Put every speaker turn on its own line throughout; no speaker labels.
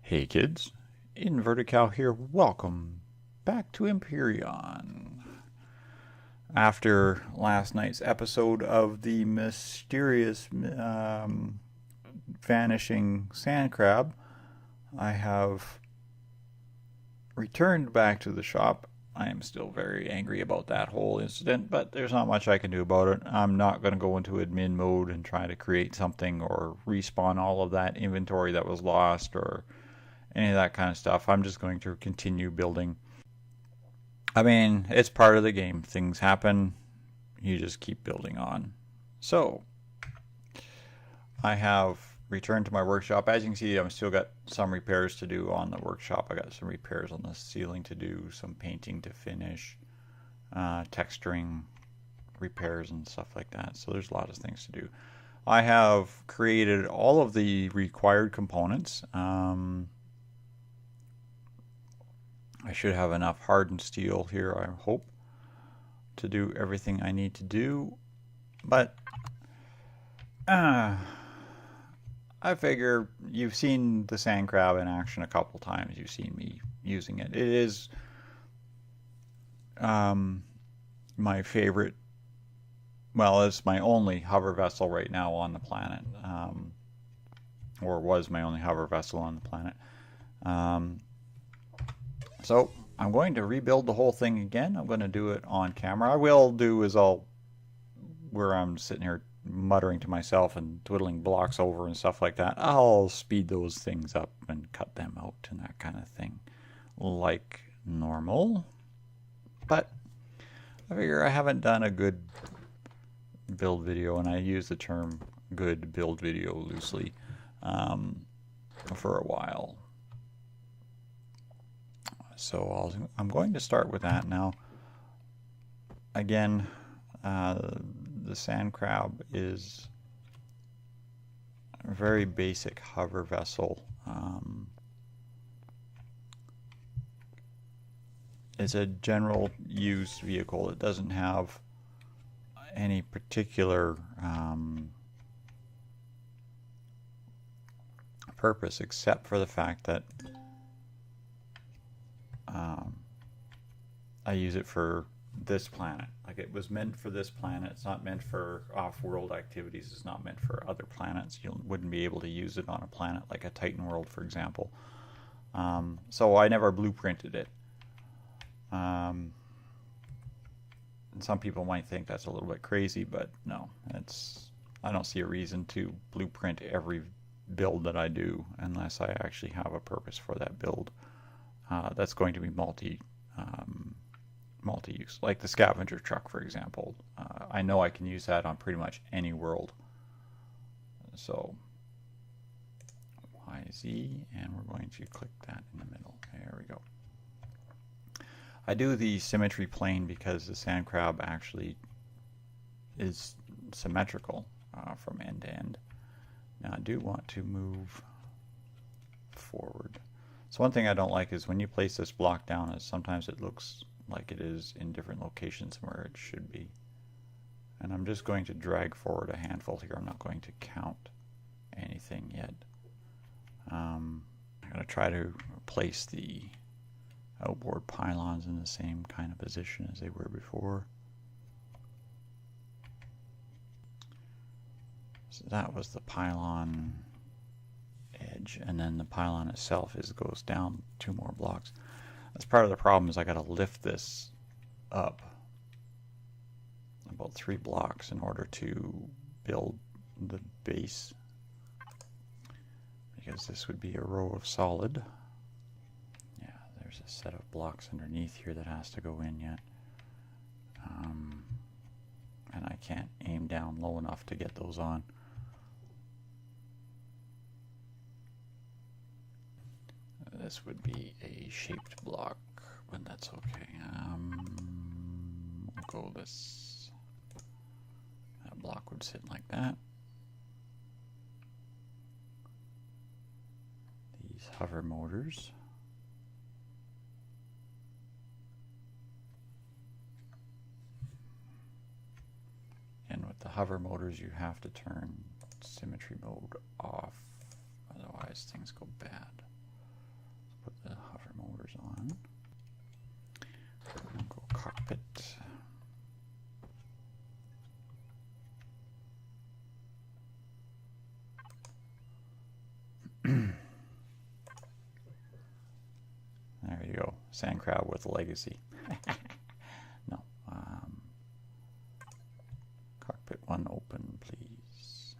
Hey kids, Inverted Cow here. Welcome back to Empyrion. After last night's episode of the mysterious vanishing Sandcrab, I have returned back to the shop. I am still very angry about that whole incident, but there's not much I can do about it. I'm not going to go into admin mode and try to create something or respawn all of that inventory that was lost or any of that kind of stuff. I'm just going to continue building. I mean, it's part of the game. Things happen. You just keep building on. So, I have returned to my workshop. As you can see, I've still got some repairs to do on the workshop. I got some repairs on the ceiling to do, some painting to finish, texturing repairs and stuff like that. So there's a lot of things to do. I have created all of the required components. I should have enough hardened steel here, I hope, to do everything I need to do. But I figure you've seen the Sandcrab in action a couple times. You've seen me using it. It is my favorite. Well, it's my only hover vessel right now on the planet, or was my only hover vessel on the planet. So I'm going to rebuild the whole thing again. I'm going to do it on camera. I will do is where I'm sitting here muttering to myself and twiddling blocks over and stuff like that. I'll speed those things up and cut them out and that kind of thing like normal. But I figure I haven't done a good build video, and I use the term good build video loosely, for a while. So I'm going to start with that now. Again, the Sandcrab is a very basic hover vessel. It's a general use vehicle. It doesn't have any particular purpose except for the fact that I use it for this planet. Like, it was meant for this planet. It's not meant for off-world activities. It's not meant for other planets. You wouldn't be able to use it on a planet like a Titan world, for example. So I never blueprinted it. And some people might think that's a little bit crazy, but no, I don't see a reason to blueprint every build that I do unless I actually have a purpose for that build. That's going to be multi-use, like the scavenger truck, for example. I know I can use that on pretty much any world. So YZ, and we're going to click that in the middle. There we go. I do the symmetry plane because the Sandcrab actually is symmetrical from end to end. Now I do want to move forward. So one thing I don't like is when you place this block down, is sometimes it looks like it is in different locations where it should be. And I'm just going to drag forward a handful here. I'm not going to count anything yet. I'm going to try to place the outboard pylons in the same kind of position as they were before. So that was the pylon edge, and then the pylon itself goes down 2 more blocks. That's part of the problem, is I got to lift this up about 3 blocks in order to build the base, because this would be a row of solid. Yeah, there's a set of blocks underneath here that has to go in yet, and I can't aim down low enough to get those on. This would be a shaped block, but that's okay. We'll go this. That block would sit like that. These hover motors. And with the hover motors, you have to turn symmetry mode off, otherwise things go bad. Put the hover motors on. Go cockpit. There you go. Sandcrab with legacy. No. Cockpit 1 open, please.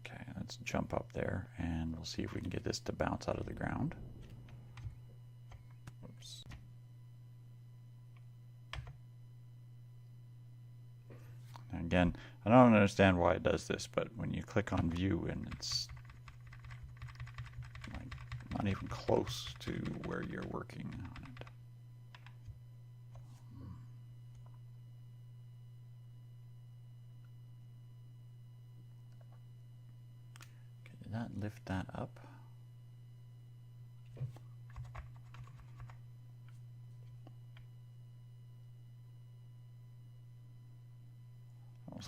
Okay, let's jump up there and we'll see if we can get this to bounce out of the ground. Oops. Again, I don't understand why it does this, but when you click on view and it's like not even close to where you're working on it. Okay, did that lift that up?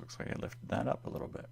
Looks like I lifted that up a little bit.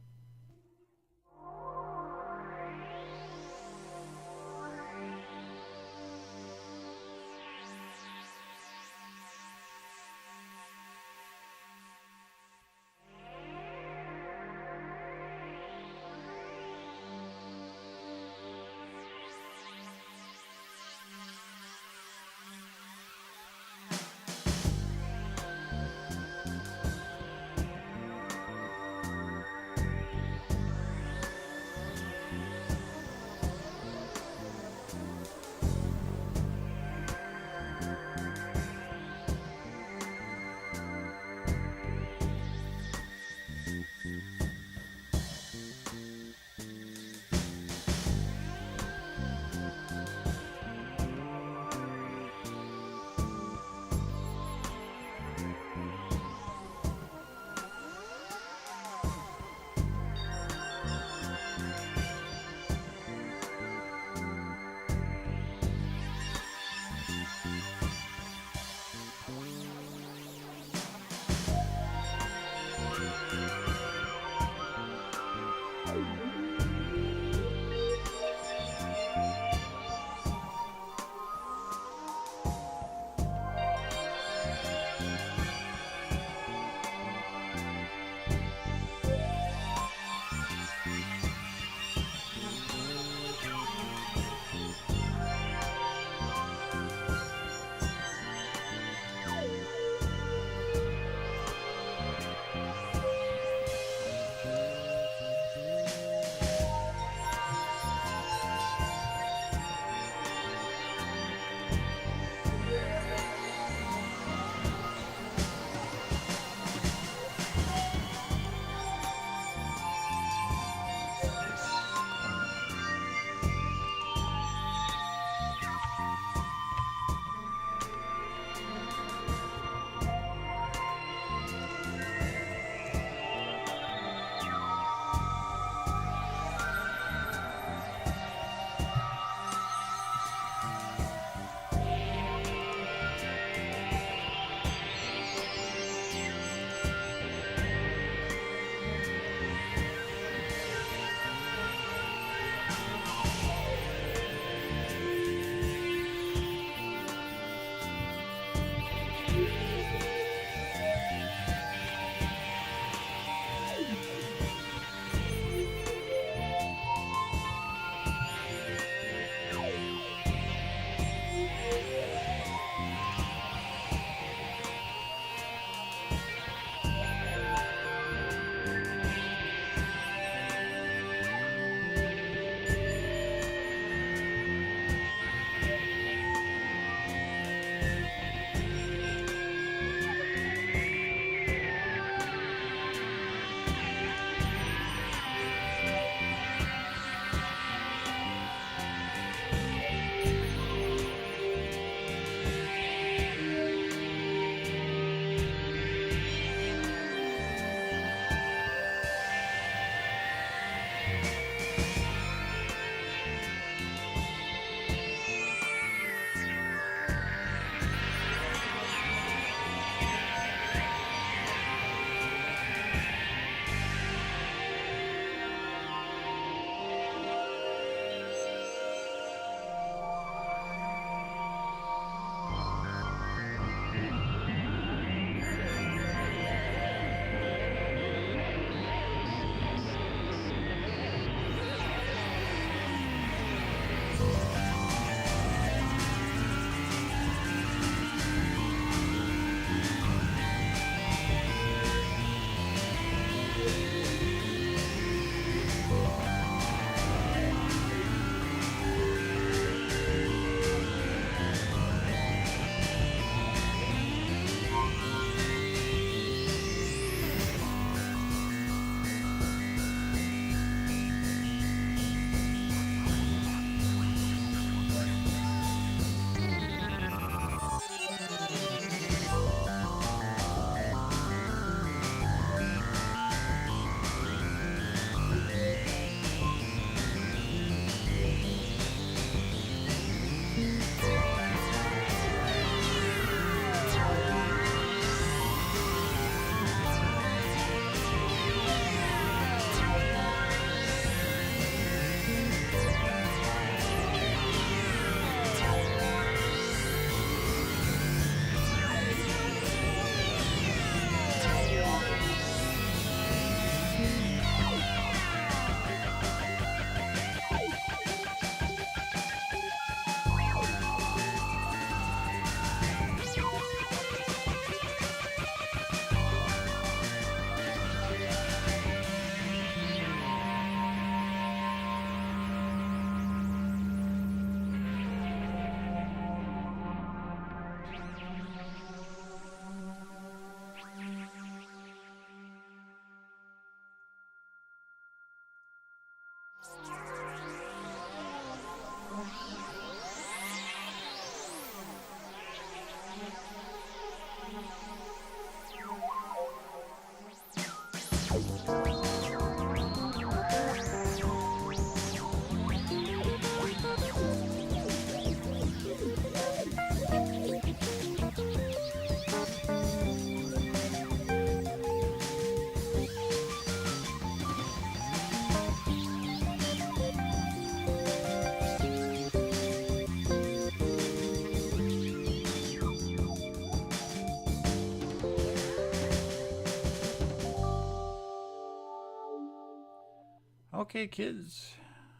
Okay, kids,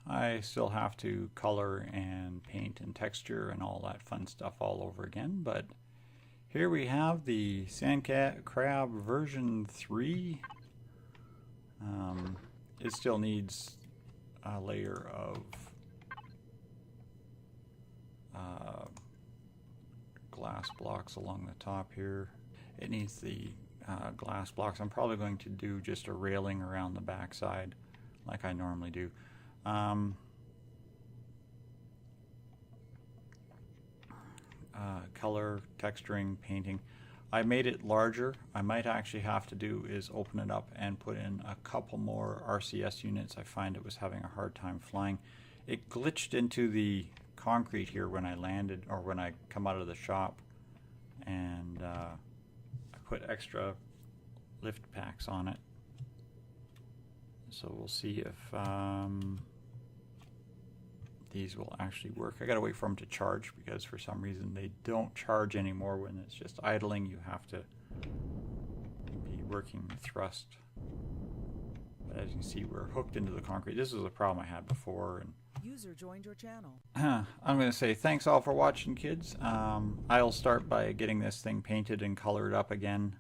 I still have to color and paint and texture and all that fun stuff all over again, but here we have the Sandcrab version 3. It still needs a layer of glass blocks along the top here. It needs the glass blocks. I'm probably going to do just a railing around the backside like I normally do. Color, texturing, painting. I made it larger. I might actually have to do is open it up and put in a couple more RCS units. I find it was having a hard time flying. It glitched into the concrete here when I landed, or when I come out of the shop, and I put extra lift packs on it. So we'll see if these will actually work. I gotta wait for them to charge, because for some reason they don't charge anymore when it's just idling. You have to be working thrust. But as you can see, we're hooked into the concrete. This is a problem I had before. And
user joined your channel.
I'm gonna say thanks all for watching, kids. I'll start by getting this thing painted and colored up again.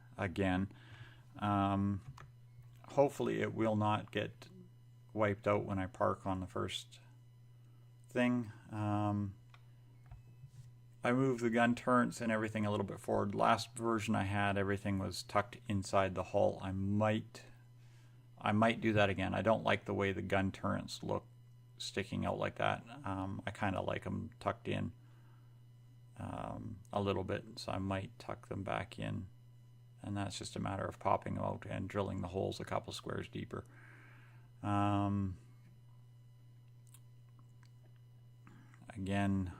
Hopefully it will not get wiped out when I park on the first thing. I moved the gun turrets and everything a little bit forward. Last version I had, everything was tucked inside the hull. I might do that again. I don't like the way the gun turrets look sticking out like that. I kind of like them tucked in a little bit, so I might tuck them back in, and that's just a matter of popping them out and drilling the holes a couple squares deeper. Again,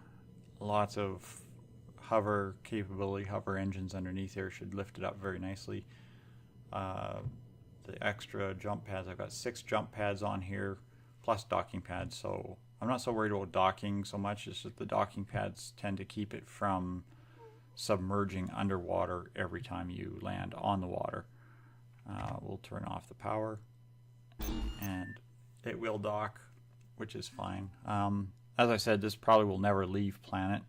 lots of hover capability. Hover engines underneath here should lift it up very nicely. The extra jump pads, I've got 6 jump pads on here plus docking pads, so I'm not so worried about docking so much. It's just the docking pads tend to keep it from submerging underwater every time you land on the water. We'll turn off the power and it will dock, which is fine. As I said, this probably will never leave planet.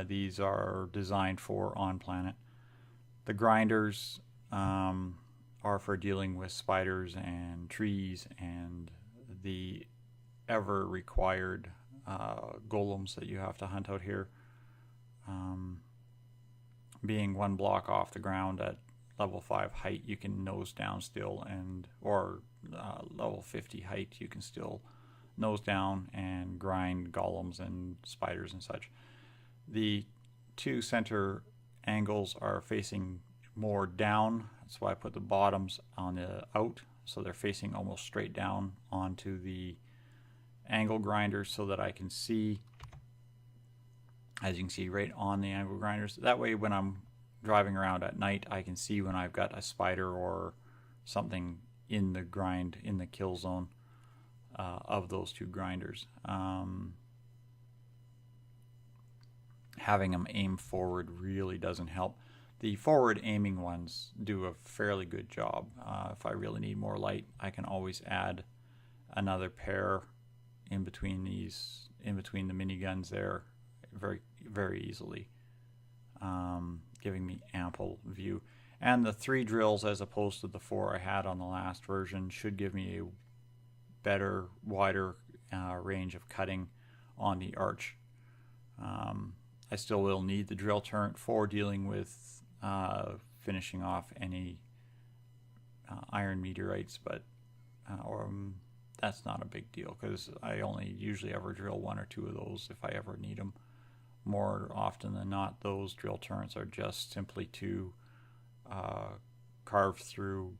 These are designed for on planet. The grinders are for dealing with spiders and trees and the ever required golems that you have to hunt out here. Being 1 block off the ground at level 5 height, you can nose down still, or level 50 height, you can still nose down and grind golems and spiders and such. The 2 center angles are facing more down. That's why I put the bottoms on the out, so they're facing almost straight down onto the angle grinders, so that I can see, as you can see, right on the angle grinders. That way when I'm driving around at night, I can see when I've got a spider or something in the grind, in the kill zone of those 2 grinders. Having them aim forward really doesn't help. The forward aiming ones do a fairly good job. If I really need more light, I can always add another pair in between these, in between the miniguns there, very, very easily, giving me ample view. And the 3 drills as opposed to the 4 I had on the last version should give me a better, wider range of cutting on the arch. I still will need the drill turret for dealing with finishing off any iron meteorites, but that's not a big deal, because I only usually ever drill 1 or 2 of those if I ever need them. More often than not, those drill turrets are just simply to carve through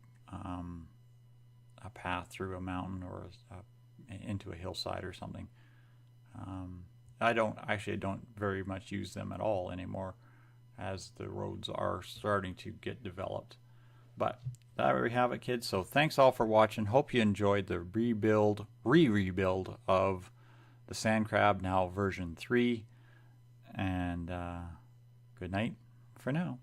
a path through a mountain or into a hillside or something. I don't very much use them at all anymore, as the roads are starting to get developed. But there we have it, kids. So thanks all for watching. Hope you enjoyed the rebuild of the Sandcrab, now version 3. And good night for now.